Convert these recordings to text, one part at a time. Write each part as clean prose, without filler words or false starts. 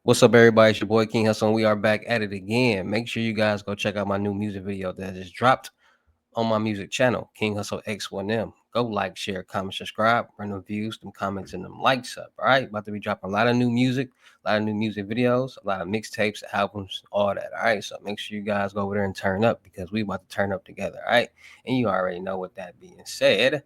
What's up, everybody? It's your boy King Hussle, and we are back at it again. Make sure you guys go check out my new music video that just dropped on my music channel, King Hustle X1M. Go like, share, comment, subscribe, run them views, them comments, and them likes up. All right, about to be dropping a lot of new music, a lot of new music videos, a lot of mixtapes, albums, all that. All right, so make sure you guys go over there and turn up because we about to turn up together. All right, and you already know what that being said.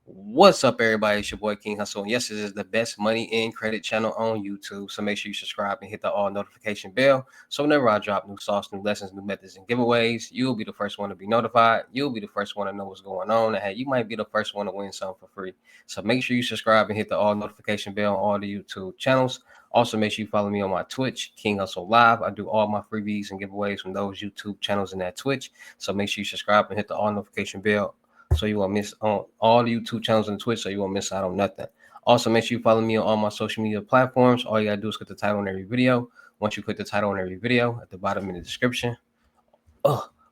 What's up, everybody? It's your boy King Hustle. And yes, this is the best money and credit channel on YouTube. So make sure you subscribe and hit the all notification bell. So whenever I drop new sauce, new lessons, new methods, and giveaways, you'll be the first one to be notified. You'll be the first one to know what's going on. And hey, you might be the first one to win something for free. So make sure you subscribe and hit the all notification bell on all the YouTube channels. Also, make sure you follow me on my Twitch, King Hustle Live. I do all my freebies and giveaways from those YouTube channels and that Twitch. So make sure you subscribe and hit the all notification bell so you won't miss on all the YouTube channels and Twitch, so you won't miss out on nothing. Also, make sure you follow me on all my social media platforms. All you gotta do is click the title on every video. Once you click the title on every video, at the bottom in the description,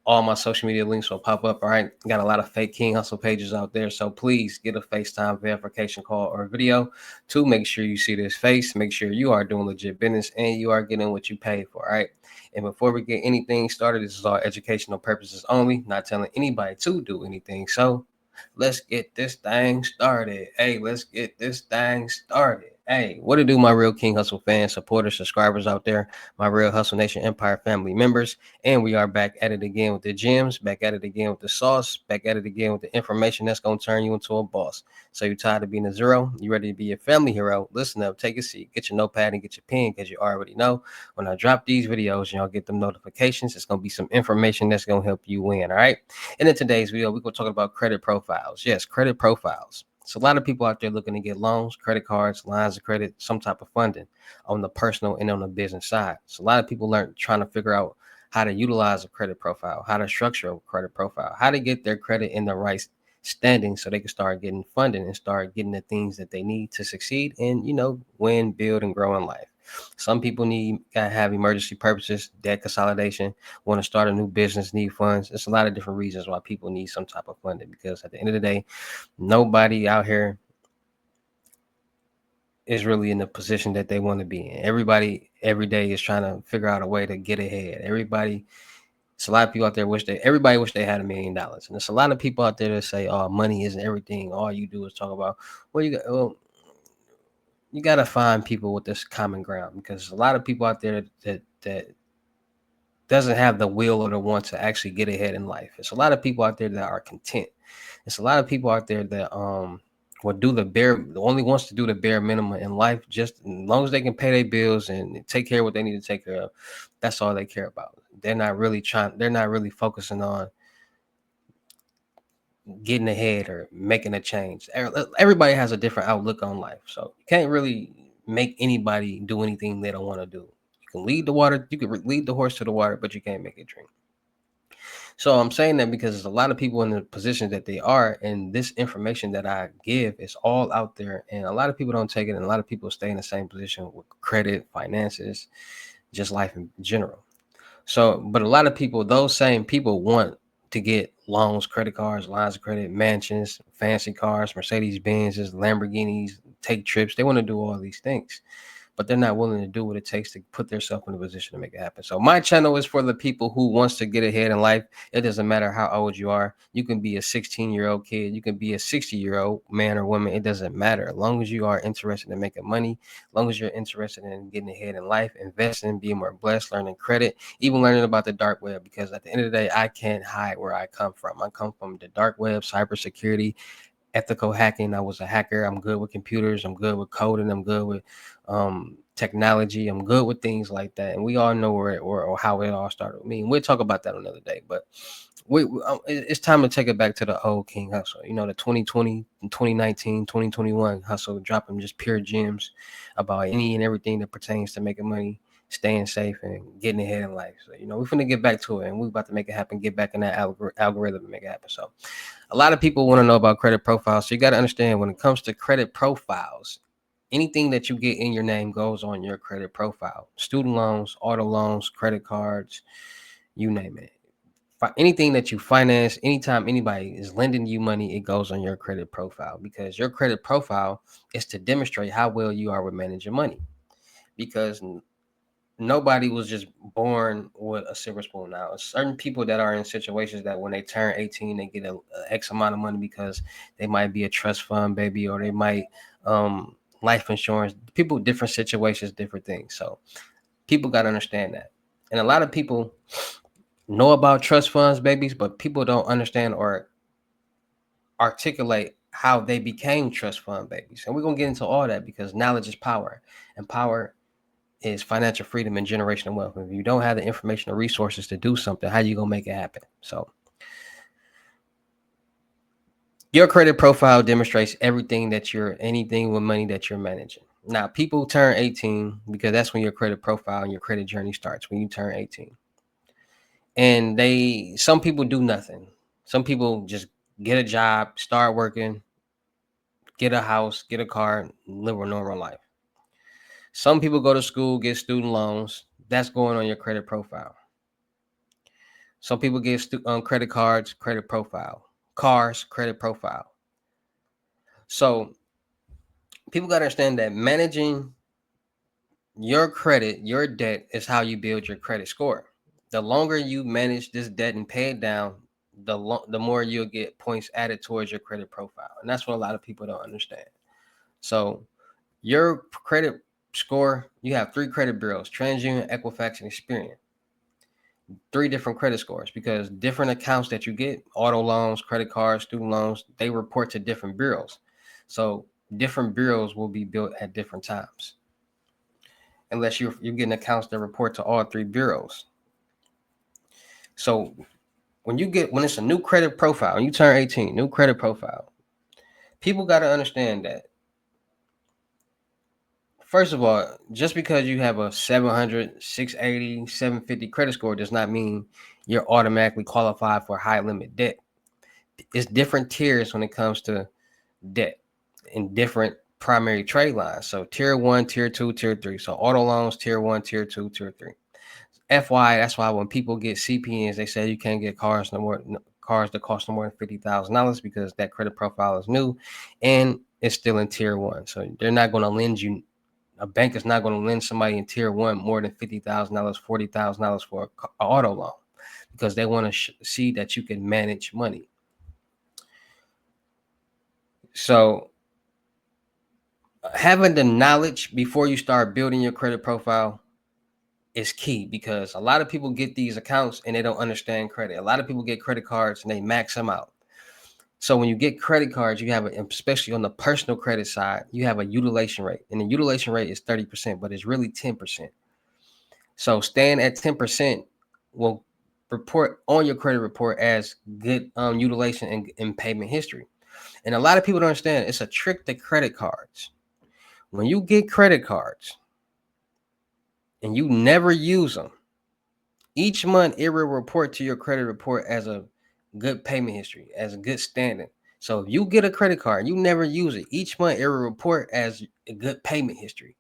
all my social media links will pop up. All right, got a lot of fake King Hustle pages out there, so please get a FaceTime verification call or video to make sure you see this face. Make sure you are doing legit business and you are getting what you pay for. All right. And before we get anything started, this is all educational purposes only, not telling anybody to do anything. So let's get this thing started. Hey, let's get this thing started. Hey, what to do, my real King Hustle fans, supporters, subscribers out there, my real Hustle Nation Empire family members. And we are back at it again with the gems, back at it again with the sauce, back at it again with the information that's going to turn you into a boss. So you tired of being a zero? You ready to be a family hero? Listen up, take a seat, get your notepad and get your pen because you already know when I drop these videos, y'all get them notifications. It's going to be some information that's going to help you win, all right? And in today's video, we're going to talk about credit profiles. Yes, credit profiles. So a lot of people out there looking to get loans, credit cards, lines of credit, some type of funding on the personal and on the business side. So a lot of people trying to figure out how to utilize a credit profile, how to structure a credit profile, how to get their credit in the right standing so they can start getting funding and start getting the things that they need to succeed and, win, build, and grow in life. Some people gotta have emergency purposes, debt consolidation, want to start a new business, need funds. There's a lot of different reasons why people need some type of funding because at the end of the day, nobody out here is really in the position that they want to be in. Everybody every day is trying to figure out a way to get ahead. It's a lot of people out there everybody wish they had $1 million. And there's a lot of people out there that say, oh, money isn't everything. All you do is talk about, you got to find people with this common ground because a lot of people out there that doesn't have the will or the want to actually get ahead in life. It's a lot of people out there that are content. It's a lot of people out there that only wants to do the bare minimum in life, just as long as they can pay their bills and take care of what they need to take care of. That's all they care about. They're not really focusing on getting ahead or making a change. Everybody has a different outlook on life. So you can't really make anybody do anything they don't want to do. You can lead the horse to the water, but you can't make it drink. So I'm saying that because there's a lot of people in the position that they are, and this information that I give is all out there, and a lot of people don't take it, and a lot of people stay in the same position with credit, finances, just life in general. So, but a lot of people, those same people want to get loans, credit cards, lines of credit, mansions, fancy cars, Mercedes Benzes, Lamborghinis, take trips. They want to do all these things, but they're not willing to do what it takes to put themselves in a position to make it happen. So my channel is for the people who wants to get ahead in life. It doesn't matter how old you are. You can be a 16-year-old kid. You can be a 60-year-old man or woman. It doesn't matter. As long as you are interested in making money, as long as you're interested in getting ahead in life, investing, being more blessed, learning credit, even learning about the dark web, because at the end of the day, I can't hide where I come from. I come from the dark web, cybersecurity, ethical hacking. I was a hacker. I'm good with computers. I'm good with coding. I'm good with technology. I'm good with things like that. And we all know where or how it all started with me. And we'll talk about that another day. But it's time to take it back to the old King Hustle. The 2020, 2019, 2021 hustle, dropping just pure gems about any and everything that pertains to making money, staying safe, and getting ahead in life. So, we're going to get back to it, and we're about to make it happen, get back in that algorithm and make it happen. So a lot of people want to know about credit profiles. So you got to understand when it comes to credit profiles, anything that you get in your name goes on your credit profile. Student loans, auto loans, credit cards, you name it. Anything that you finance, anytime anybody is lending you money, it goes on your credit profile because your credit profile is to demonstrate how well you are with managing money. because nobody was just born with a silver spoon. Now, certain people that are in situations that when they turn 18, they get a X amount of money because they might be a trust fund baby, or they might life insurance. People, different situations, different things. So people got to understand that. And a lot of people know about trust funds babies, but people don't understand or articulate how they became trust fund babies. And we're going to get into all that because knowledge is power, and power is financial freedom and generational wealth. If you don't have the information or resources to do something, how you going to make it happen? So your credit profile demonstrates everything that you're, anything with money that you're managing. Now, people turn 18 because that's when your credit profile and your credit journey starts, when you turn 18. And some people do nothing. Some people just get a job, start working, get a house, get a car, live a normal life. Some people go to school, get student loans. That's going on your credit profile. Some people get credit cards, credit profile, cars, credit profile. So people got to understand that managing your credit, your debt, is how you build your credit score. The longer you manage this debt and pay it down, the more you'll get points added towards your credit profile. And that's what a lot of people don't understand. So your credit score, you have 3 credit bureaus: TransUnion, Equifax, and Experian. 3 different credit scores, because different accounts that you get, auto loans, credit cards, student loans, they report to different bureaus. So different bureaus will be built at different times, unless you're getting accounts that report to all 3 bureaus. So when it's a new credit profile, and you turn 18, new credit profile, people got to understand that, first of all, just because you have a 700, 680, 750 credit score does not mean you're automatically qualified for high limit debt. It's different tiers when it comes to debt in different primary trade lines. So tier 1, tier 2, tier 3. So auto loans, tier 1, tier 2, tier 3. FY, that's why when people get CPNs, they say you can't get cars that cost no more than $50,000, because that credit profile is new and it's still in tier 1. So they're not going to lend you, a bank is not going to lend somebody in tier 1 more than $50,000, $40,000 for an auto loan, because they want to see that you can manage money. So having the knowledge before you start building your credit profile is key, because a lot of people get these accounts and they don't understand credit. A lot of people get credit cards and they max them out. So when you get credit cards, you have, especially on the personal credit side, you have a utilization rate, and the utilization rate is 30%, but it's really 10%. So staying at 10% will report on your credit report as good utilization and payment history. And a lot of people don't understand, it's a trick to credit cards. When you get credit cards and you never use them, each month it will report to your credit report as a good payment history, as a good standing. So if you get a credit card and you never use it, each month it will report as a good payment history.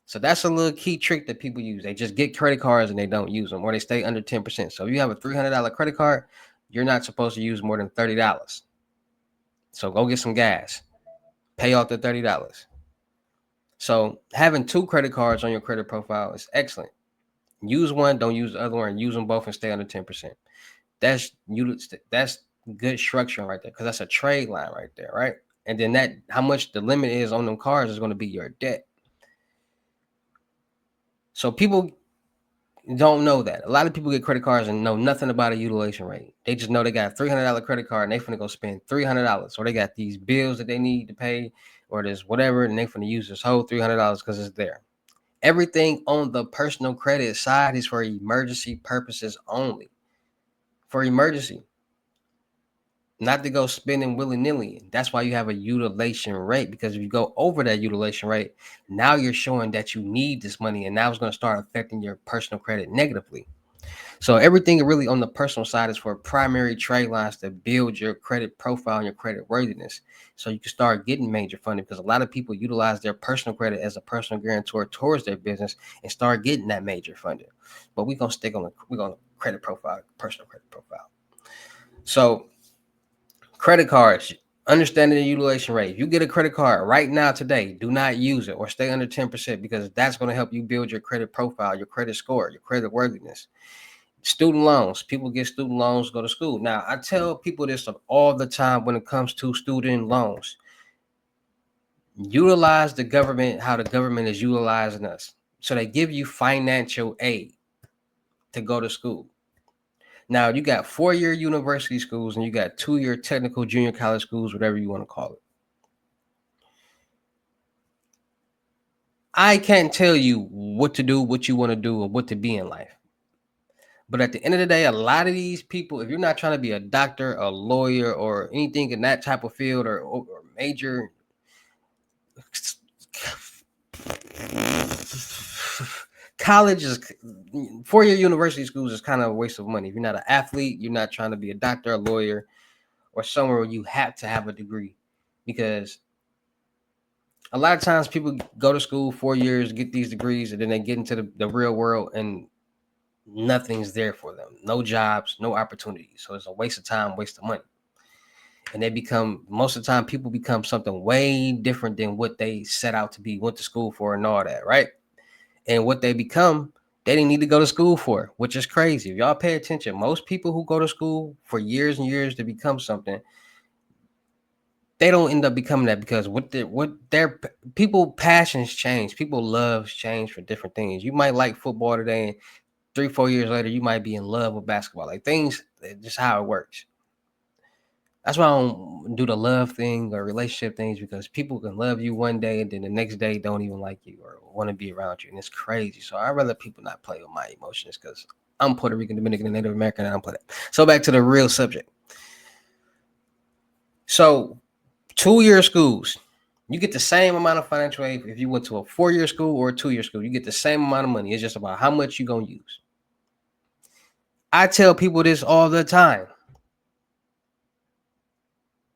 So that's a little key trick that people use. They just get credit cards and they don't use them, or they stay under 10%. So if you have a $300 credit card, you're not supposed to use more than $30. So go get some gas, pay off the $30. So having 2 credit cards on your credit profile is excellent. Use one, don't use the other one, and use them both and stay under 10%. That's good structure right there, because that's a trade line right there, right? And then that, how much the limit is on them cards is going to be your debt. So people don't know that. A lot of people get credit cards and know nothing about a utilization rate. They just know they got a $300 credit card and they finna go spend $300, or they got these bills that they need to pay, or this whatever, and they finna use this whole $300 because it's there. Everything on the personal credit side is for emergency purposes only. For emergency, not to go spending willy-nilly. That's why you have a utilization rate, because if you go over that utilization rate, now you're showing that you need this money, and now it's going to start affecting your personal credit negatively. So everything really on the personal side is for primary trade lines to build your credit profile and your credit worthiness, so you can start getting major funding, because a lot of people utilize their personal credit as a personal guarantor towards their business and start getting that major funding. But we're going to stick on the credit profile, personal credit profile. So credit cards, Understanding the utilization rate. If you get a credit card right now today, do not use it or stay under 10% because that's going to help you build your credit profile, your credit score, your credit worthiness. Student loans. People get student loans, go to school. Now, I tell people this all the time when it comes to student loans. Utilize the government how the government is utilizing us. So they give you financial aid to go to school. Now, you got 4-year university schools and you got 2-year technical junior college schools, whatever you want to call it. I can't tell you what to do, what you want to do, or what to be in life. But at the end of the day, a lot of these people, if you're not trying to be a doctor, a lawyer, or anything in that type of field or major college is 4-year university schools is kind of a waste of money. If you're not an athlete, you're not trying to be a doctor, a lawyer, or somewhere where you have to have a degree. Because a lot of times people go to school 4 years, get these degrees, and then they get into the real world and nothing's there for them. No jobs, no opportunities. So it's a waste of time, waste of money. And they become, most of the time, people become something way different than what they set out to be, went to school for and all that, right? And what they become, they didn't need to go to school for, which is crazy. If y'all pay attention, most people who go to school for years and years to become something, they don't end up becoming that because what their people passions change. People loves change for different things. You might like football today, and 3-4 years later, you might be in love with basketball. Like things, just how it works. That's why I don't do the love thing or relationship things because people can love you one day and then the next day don't even like you or want to be around you. And it's crazy. So I'd rather people not play with my emotions because I'm Puerto Rican, Dominican, and Native American, and I don't play that. So back to the real subject. So 2-year schools, you get the same amount of financial aid if you went to a 4-year school or a 2-year school. You get the same amount of money. It's just about how much you're going to use. I tell people this all the time.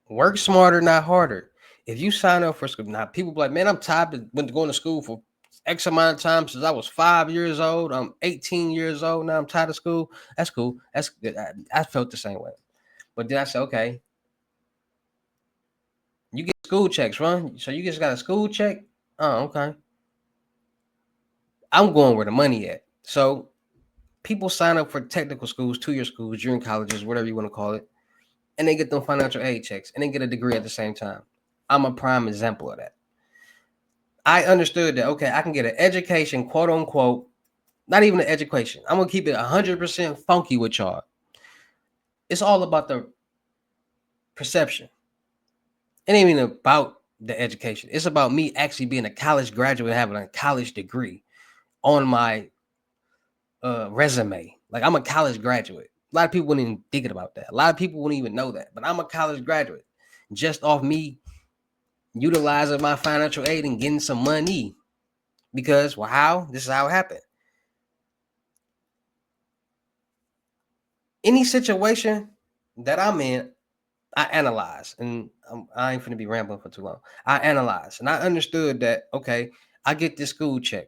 Work smarter, not harder. If you sign up for school, now people be like, man, I'm tired of going to school for X amount of time since I was 5 years old. I'm 18 years old now. I'm tired of school. That's cool. That's good. I felt the same way. But then I said, okay, you get school checks, right? So you just got a school check? Oh, okay. I'm going where the money at. So people sign up for technical schools, 2-year schools, junior colleges, whatever you want to call it, and they get them financial aid checks and they get a degree at the same time. I'm a prime example of that. I understood that, okay, I can get an education, quote unquote, not even an education. I'm going to keep it 100% funky with y'all. It's all about the perception. It ain't even about the education. It's about me actually being a college graduate and having a college degree on my resume. Like I'm a college graduate. A lot of people wouldn't even think about that. A lot of people wouldn't even know that. But I'm a college graduate just off me utilizing my financial aid and getting some money. Because, well, how? This is how it happened. Any situation that I'm in, I analyze, and I ain't finna be rambling for too long. I analyze, and I understood that, okay, I get this school check.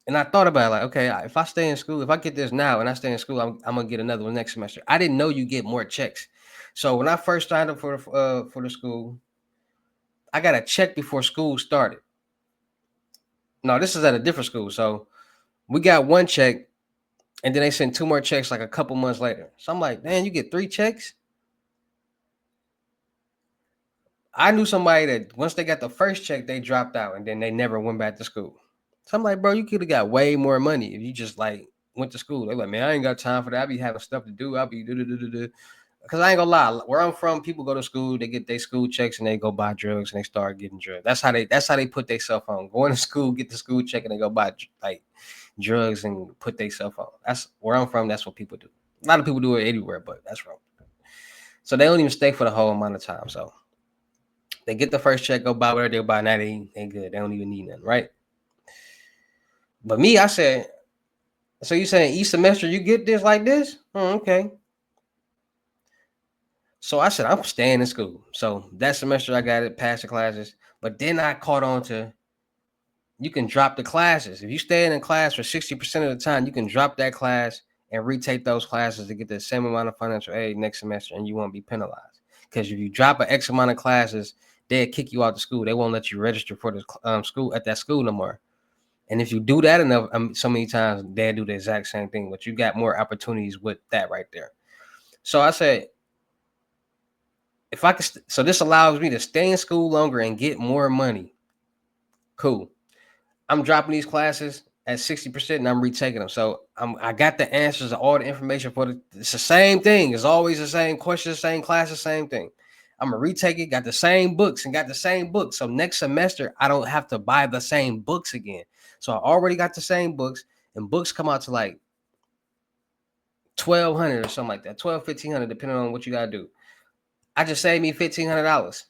And I thought about it, like, okay, if I stay in school, if I get this now and I stay in school, I'm gonna get another one next semester. I didn't know you get more checks. So when I first signed up for the school, I got a check before school started. No, this is at a different school. So we got one check, and then they sent 2 more checks like a couple months later. So I'm like, man, you get 3 checks? I knew somebody that once they got the first check, they dropped out and then they never went back to school. So I'm like, bro, you could have got way more money if you just like went to school. They're like, man, I ain't got time for that. I be having stuff to do. I'll be do. Because I ain't gonna lie, where I'm from, people go to school, they get their school checks and they go buy drugs and they start getting drugs. That's how they put themselves on. Going to school, get the school check, and they go buy like drugs and put themselves on. That's where I'm from. That's what people do. A lot of people do it anywhere, but that's wrong. So they don't even stay for the whole amount of time. So they get the first check, go buy whatever they buy. Now they good. They don't even need nothing, right? But me, I said, so you saying each semester you get this like this? Oh, okay. So I said, I'm staying in school. So that semester I got it, passed the classes. But then I caught on to you can drop the classes. If you stay in a class for 60% of the time, you can drop that class and retake those classes to get the same amount of financial aid next semester, and you won't be penalized. Because if you drop an X amount of classes, they'll kick you out of school. They won't let you register for the school at that school no more. And if you do that enough, so many times, they'll do the exact same thing. But you got more opportunities with that right there. So I said, if I could, so this allows me to stay in school longer and get more money. Cool. I'm dropping these classes at 60% and I'm retaking them. So I got the answers to all the information for it's the same thing. It's always the same questions, same classes, same thing. I'm gonna retake it, got the same books and got the same books. So next semester, I don't have to buy the same books again. So I already got the same books, and books come out to like 1,200 or something like that, 1,200, 1,500, depending on what you gotta do. I just saved me $1,500.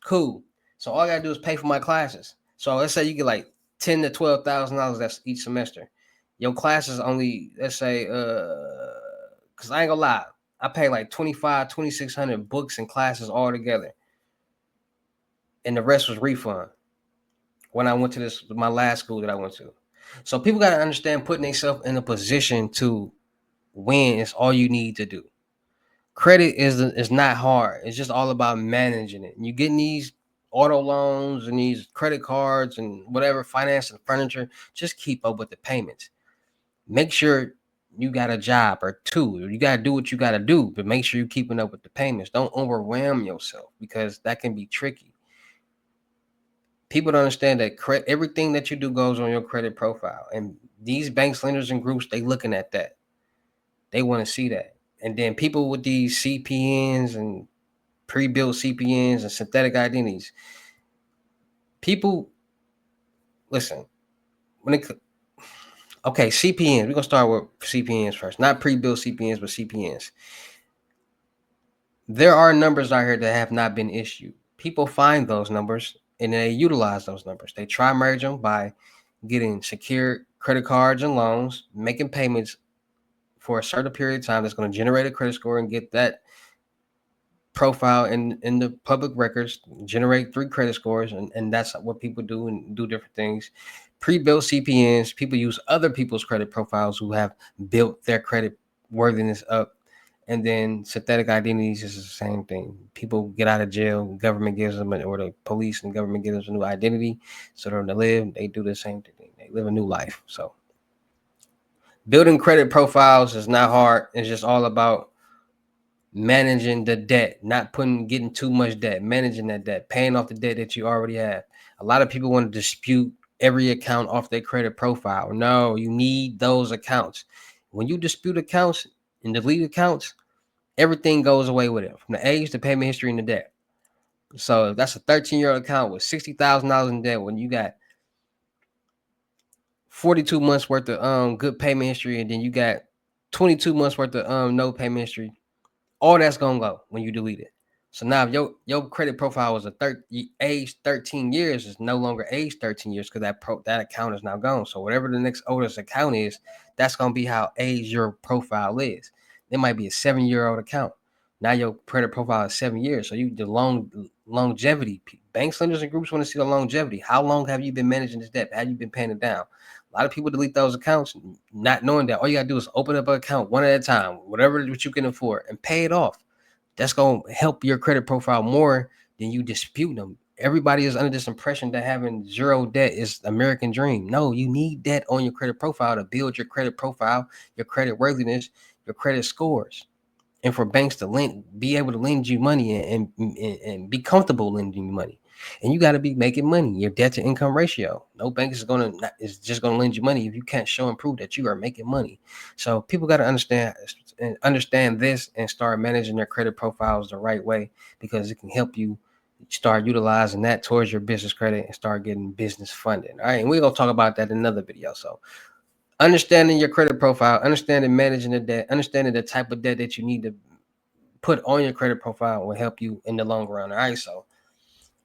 Cool. So all I gotta do is pay for my classes. So let's say you get like $10,000 to $12,000. That's each semester. Your classes only, let's say, because I ain't gonna lie, I pay like 2,500, 2,600 books and classes all together, and the rest was refund when I went to my last school that I went to. So people gotta understand, putting themselves in a position to win is all you need to do. Credit is not hard. It's just all about managing it. You getting these auto loans and these credit cards and whatever, finance and furniture, just keep up with the payments. Make sure you got a job or two. You got to do what you got to do, but make sure you're keeping up with the payments. Don't overwhelm yourself, because that can be tricky. People don't understand that everything that you do goes on your credit profile. And these banks, lenders, and groups, they looking at that. They want to see that. And then people with these CPNs and pre-built CPNs and synthetic identities. People, listen, CPNs, we're going to start with CPNs first. Not pre-built CPNs, but CPNs. There are numbers out here that have not been issued. People find those numbers and they utilize those numbers. They try to merge them by getting secured credit cards and loans, making payments for a certain period of time that's going to generate a credit score and get that profile in the public records, generate 3 credit scores, and that's what people do, and do different things. Pre-built CPNs, people use other people's credit profiles who have built their credit worthiness up. And then synthetic identities is the same thing. People get out of jail, government gives them, or the police and government gives them a new identity, so they're to live. They do the same thing. They live a new life. So building credit profiles is not hard. It's just all about managing the debt, not getting too much debt, managing that debt, paying off the debt that you already have. A lot of people want to dispute every account off their credit profile. No, you need those accounts. When you dispute accounts and delete accounts, everything goes away with it, from the age, the payment history, and the debt. So if that's a 13-year-old account with $60,000 in debt, when you got 42 months worth of good payment history, and then you got 22 months worth of no payment history, all that's gonna go when you delete it. So now if your credit profile was age 13 years, is no longer age 13 years, because that account is now gone. So whatever the next oldest account is, that's gonna be how age your profile is. It might be a 7-year-old account. Now your credit profile is 7 years. So the longevity. Banks, lenders, and groups want to see the longevity. How long have you been managing this debt? Have you been paying it down? A lot of people delete those accounts, not knowing that all you gotta do is open up an account one at a time, whatever what you can afford, and pay it off. That's gonna help your credit profile more than you dispute them. Everybody is under this impression that having zero debt is American dream. No, you need debt on your credit profile to build your credit profile, your credit worthiness, your credit scores, and for banks to be able to lend you money and be comfortable lending you money. And you got to be making money. Your debt to income ratio. No bank is just gonna lend you money if you can't show and prove that you are making money. So people got to understand this and start managing their credit profiles the right way, because it can help you start utilizing that towards your business credit and start getting business funding. All right, and we're gonna talk about that in another video. So understanding your credit profile, understanding managing the debt, understanding the type of debt that you need to put on your credit profile will help you in the long run. All right, so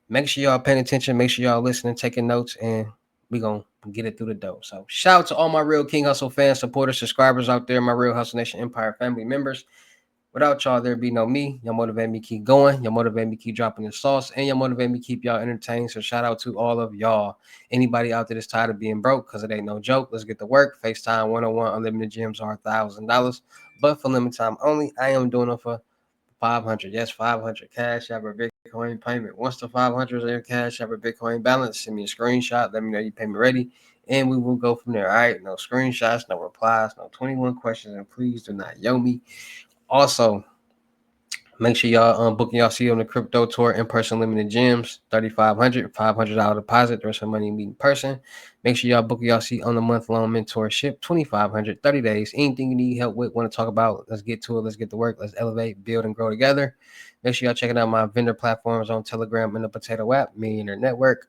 make sure y'all paying attention, make sure y'all listening, taking notes, and we're going to get it through the door. So shout out to all my Real King Hustle fans, supporters, subscribers out there, my Real Hustle Nation Empire family members. Without y'all, there'd be no me. Y'all motivate me keep going. Y'all motivate me keep dropping the sauce. And y'all motivate me keep y'all entertained. So shout out to all of y'all. Anybody out there that's tired of being broke, because it ain't no joke. Let's get to work. FaceTime 101 unlimited gyms are $1,000. But for limited time only, I am doing it for 500. Yes, 500 cash app or Bitcoin payment. Once the 500 is in your cash app or Bitcoin balance, send me a screenshot. Let me know you pay me ready. And we will go from there. All right. No screenshots, no replies, no 21 questions. And please do not yo me. Also, make sure y'all booking y'all see on the crypto tour in person limited gyms, $3,500 deposit. There's some money meet in person. Make sure y'all book y'all see on the month long mentorship, 2,500, 30 days. Anything you need help with, want to talk about, let's get to it. Let's get to work. Let's elevate, build, and grow together. Make sure y'all checking out my vendor platforms on Telegram and the Potato app, Millionaire Network.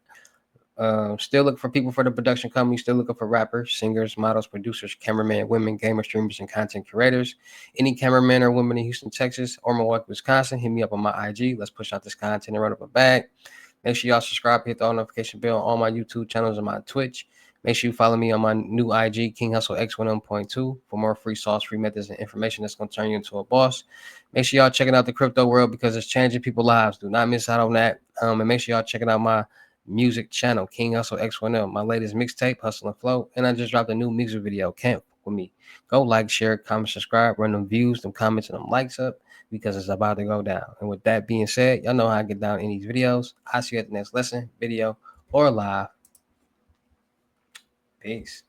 Still looking for people for the production company. Still looking for rappers, singers, models, producers, cameramen, women, gamer streamers, and content curators. Any cameraman or woman in Houston, Texas, or Milwaukee, Wisconsin, hit me up on my IG. Let's push out this content and run up a bag. Make sure y'all subscribe, hit the all notification bell on all my YouTube channels and my Twitch. Make sure you follow me on my new IG, King Hussle X1M.2, for more free sauce, free methods, and information that's going to turn you into a boss. Make sure y'all checking out the crypto world because it's changing people's lives. Do not miss out on that. And make sure y'all checking out my music channel, King Hussle X1M, my latest mixtape, Hustle and Flow. And I just dropped a new music video, Camp with me. Go like, share, comment, subscribe, run them views, them comments, and them likes up because it's about to go down. And with that being said, y'all know how I get down in these videos. I'll see you at the next lesson, video, or live. Peace.